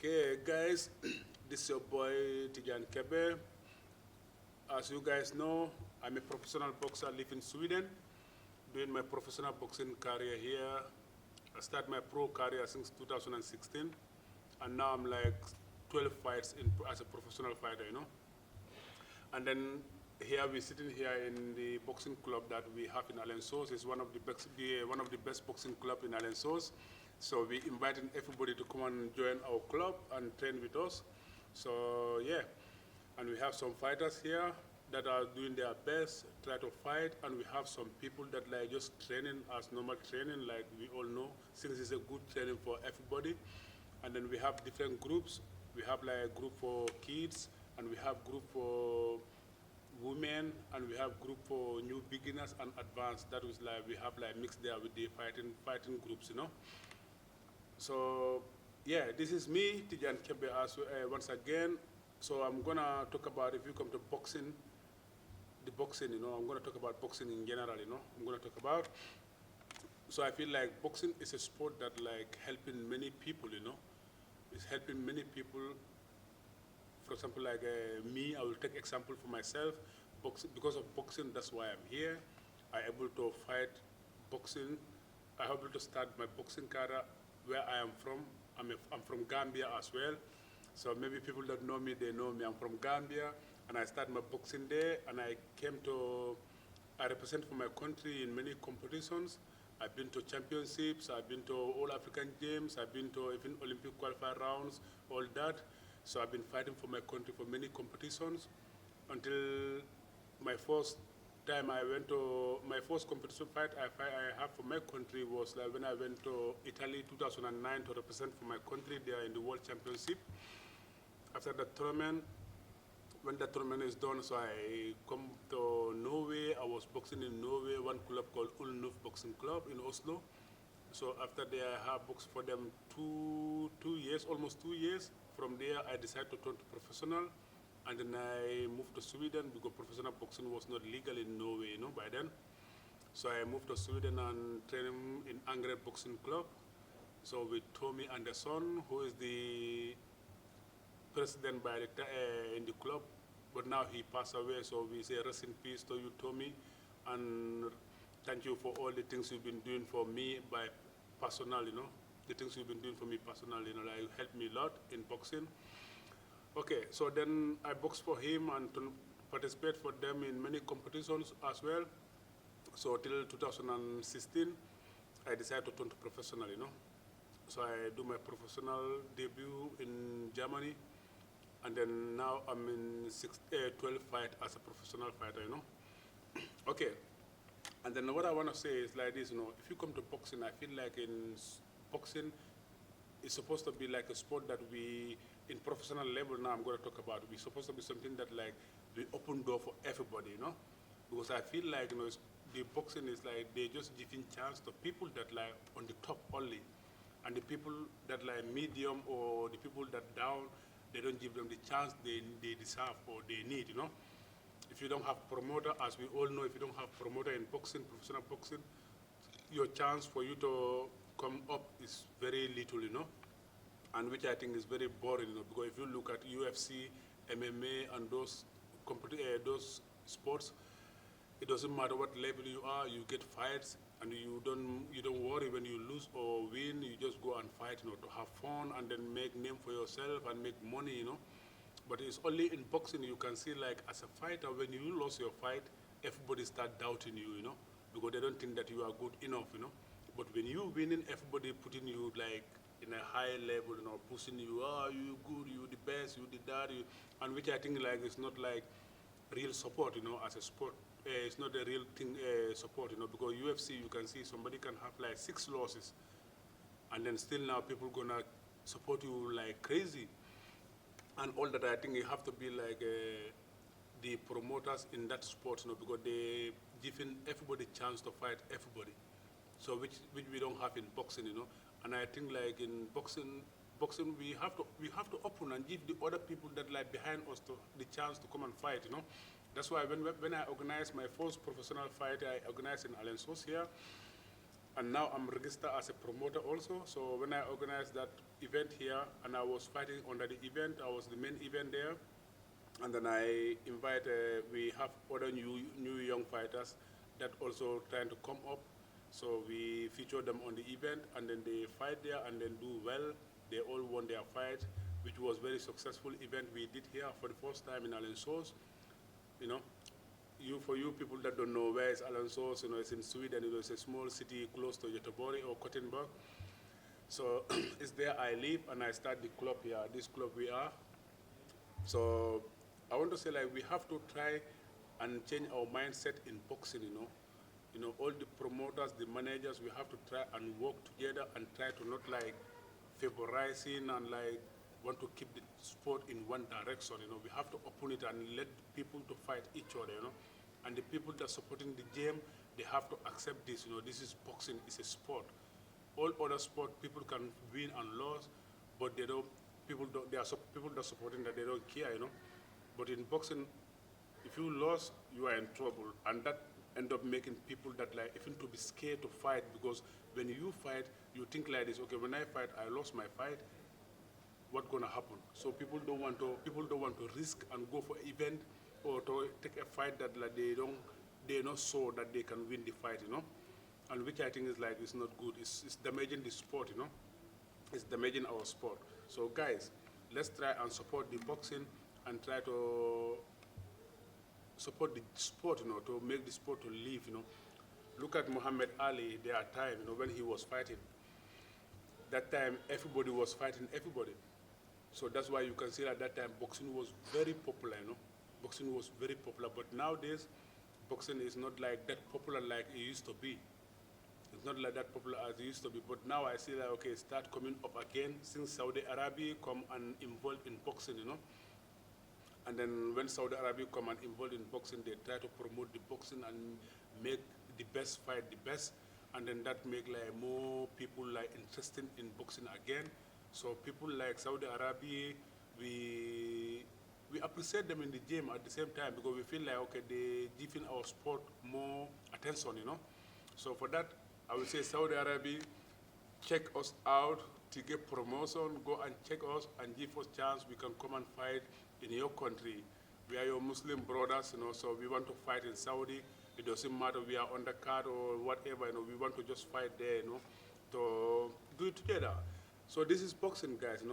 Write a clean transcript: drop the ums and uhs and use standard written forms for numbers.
Okay, guys, this is your boy Tijan Kebbeh. As you guys know, I'm a professional boxer, I live in Sweden, doing my professional boxing career here. I started my pro career since 2016, and now I'm like 12 fights as a professional fighter. And then here we're sitting here in the boxing club that we have in Alensos. It's one of the best boxing club in Alensos. So we inviting everybody to come and join our club and train with us. So yeah, and we have some fighters here that are doing their best, try to fight, and we have some people that like just training as normal training, like we all know, since it's a good training for everybody. And then we have different groups. We have like a group for kids, and we have group for women, and we have group for new beginners and advanced. That was like we have like mixed there with the fighting groups. So yeah, this is me, Tijan Kebbeh, once again. So I'm gonna talk about, if you come to boxing, the boxing, I'm gonna talk about boxing in general, I'm gonna talk about. So I feel like boxing is a sport that like helping many people, It's helping many people. For example, like me, I will take example for myself. Because of boxing, that's why I'm here. I'm able to fight boxing. I'm able to start my boxing career where I am from. I'm from Gambia as well. So maybe people that know me, they know me. I'm from Gambia, and I started my boxing there, and I represent for my country in many competitions. I've been to championships, I've been to all African games, I've been to even Olympic qualifier rounds, all that. So I've been fighting for my country for many competitions until my first time my first competition fight I have for my country was like when I went to Italy 2009 to represent for my country there in the World Championship. After the tournament, when the tournament is done, so I come to Norway. I was boxing in Norway, one club called Ulnuf Boxing Club in Oslo. So after there, I have boxed for them almost 2 years. From there, I decided to turn to professional, and then I moved to Sweden because professional boxing was not legal in Norway, by then. So I moved to Sweden and trained in Angre Boxing Club. So with Tommy Anderson, who is the president in the club, but now he passed away, so we say rest in peace to you, Tommy, and thank you for all the things you've been doing for me by personal, the things you've been doing for me personally, like helped me a lot in boxing. Okay, so then I boxed for him and to participate for them in many competitions as well. So till 2016, I decided to turn to professional, So I do my professional debut in Germany, and then now I'm in 12 fight as a professional fighter, Okay, and then what I want to say is like this, if you come to boxing, I feel like in boxing, it's supposed to be like a sport that in professional level now I'm going to talk about, it's supposed to be something that like we open door for everybody, Because I feel like, the boxing is like they just giving chance to people that like on the top only, and the people that like medium or the people that down, they don't give them the chance they deserve or they need, If you don't have promoter, as we all know, if you don't have promoter in boxing, professional boxing, your chance for you to come up is very little, And which I think is very boring, because if you look at UFC, MMA, and those sports, it doesn't matter what level you are, you get fights, and you don't worry when you lose or win. You just go and fight, to have fun and then make name for yourself and make money, But it's only in boxing you can see, like, as a fighter, when you lose your fight, everybody start doubting you, because they don't think that you are good enough, But when you winning, everybody putting you like in a high level, pushing you, you good, you the best, you did that, and which I think like it's not like real support, as a sport. It's not a real thing, support, because UFC, you can see somebody can have like 6 losses, and then still now people gonna support you like crazy. And all that, I think you have to be like the promoters in that sport, because they giving everybody chance to fight everybody. So which we don't have in boxing, And I think like in boxing we have to open and give the other people that like behind us the chance to come and fight, That's why when I organized my first professional fight, I organized in Alensos here, and now I'm registered as a promoter also. So when I organized that event here, and I was fighting under the event. I was the main event there. And then I invite, we have other new young fighters that also trying to come up. So we feature them on the event, and then they fight there and then do well. They all won their fight, which was very successful event we did here for the first time in Alingsås. You know, for you people that don't know where is Alingsås, it's in Sweden. It's a small city close to Göteborg or Gothenburg. So it's there I live, and I start the club here. This club we are. So I want to say, like, we have to try and change our mindset in boxing. All the promoters, the managers, we have to try and work together and try to not like favorizing and like want to keep the sport in one direction. We have to open it and let people to fight each other. And the people that are supporting the game, they have to accept this. This is boxing. It's a sport. All other sport, people can win and lose, but they don't. There are people that are supporting that they don't care. But in boxing, if you lose, you are in trouble, and that end up making people that like even to be scared to fight, because when you fight, you think like this: okay, when I fight, I lost my fight. What's gonna happen? So people don't want to risk and go for event or to take a fight that like they're not sure that they can win the fight. And which I think is like it's not good. It's damaging the sport. It's damaging our sport. So guys, let's try and support the boxing and try to support the sport, to make the sport to live, Look at Muhammad Ali, their time, when he was fighting. That time, everybody was fighting everybody. So that's why you can see at that time, boxing was very popular, Boxing was very popular, but nowadays, boxing is not like that popular like it used to be. It's not like that popular as it used to be, but now I see that, okay, start coming up again since Saudi Arabia come and involved in boxing, And then when Saudi Arabia come and involved in boxing, they try to promote the boxing and make the best fight the best, and then that make like more people like interested in boxing again. So people like Saudi Arabia, we appreciate them in the game at the same time, because we feel like, okay, they giving our sport more attention, So for that, I would say Saudi Arabia, check us out to get promotion, go and check us and give us chance. We can come and fight in your country. We are your Muslim brothers, so we want to fight in Saudi. It doesn't matter we are on the card or whatever, we want to just fight there, to do it together. So this is boxing, guys,